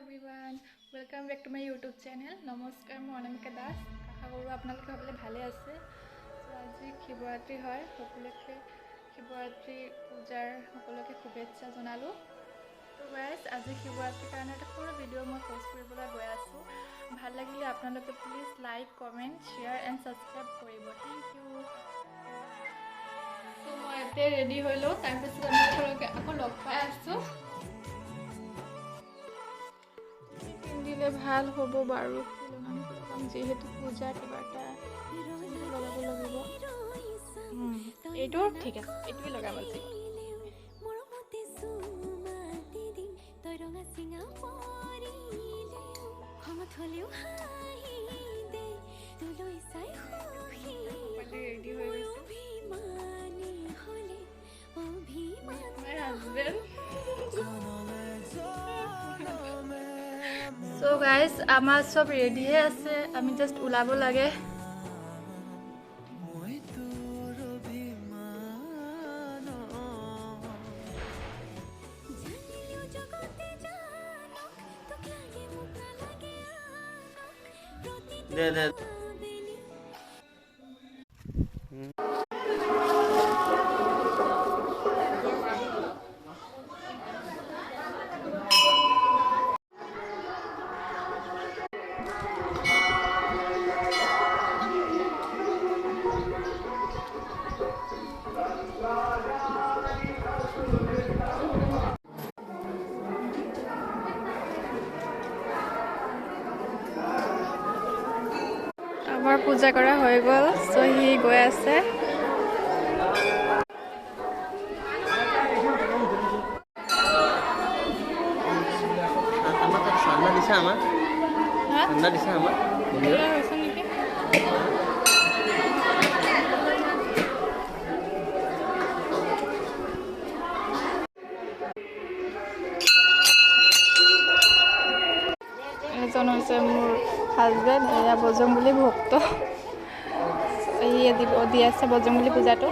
Everyone, welcome back to my YouTube channel. নমস্কাৰ, মই অনামিকা দাস। আশা কৰোঁ আপোনালোকে সকলোৱে ভালে আছে। চ' আজি শিৱৰাত্ৰি হয়, সকলোকে শিৱৰাত্ৰি পূজাৰ সকলোকে শুভেচ্ছা জনালোঁ। ত' গাইজ, আজি শিৱৰাত্ৰিৰ কাৰণে এটা সৰু ভিডিঅ' মই পষ্ট কৰিবলৈ গৈ আছোঁ। ভাল লাগিলে আপোনালোকে please like, comment, share and subscribe কৰিব। Thank you. ত' মই এতিয়া ৰেডি হৈ লওঁ, তাৰপিছত আপোনালোকে আকৌ লগ পাই আছোঁ। পিন্ধিলে ভাল হ'ব বাৰু, যিহেতু পূজা কিবা এটা লগাব লাগিব। এইটো ঠিক আছে, এইটোৱে লগাব লাগিব। ৰেডি হৈ গৈছে মাই হাজবেণ্ড। চ' গাইজ, আমাৰ চব ৰেডিয়ে আছে, আমি জাষ্ট ওলাব লাগে। আমাৰ পূজা কৰা হৈ গ'ল, চ' সি গৈ আছে। এজন হৈছে মোৰ হাজবেণ্ড, এয়া বজৰংবলী ভক্ত। দি আছে বজৰংবলী পূজাটো।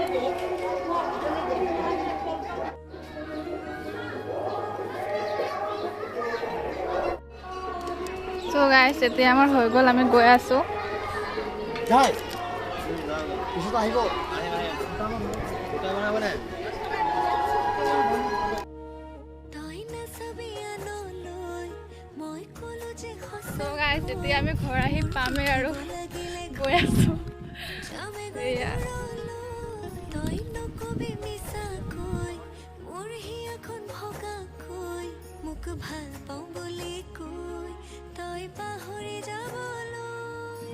চ' গাইজ, এতিয়া আমাৰ হৈ গ'ল, আমি গৈ আছোঁ। চ' গাইজ, এতিয়া আমি ঘৰ আহি পামেই আৰু গৈ আছোঁ। এয়া ভাল পাওঁ বুলি কৈ তই পাহৰি যাবলৈ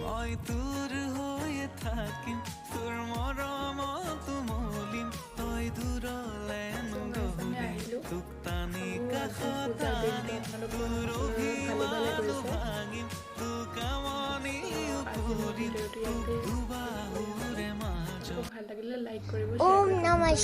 মই তোৰ হৈয়ে থাকিম, তোৰ মৰমত মলিম, তই দূৰলে নগলি তোক টানি কাষত আনিম, তোৰ অভিমান ভাঙিম, তোক আমনিও কৰিম, তোক দুবাহুৰে মাজত। ভাল লাগিলে লাইক কৰিব। ওম নমঃ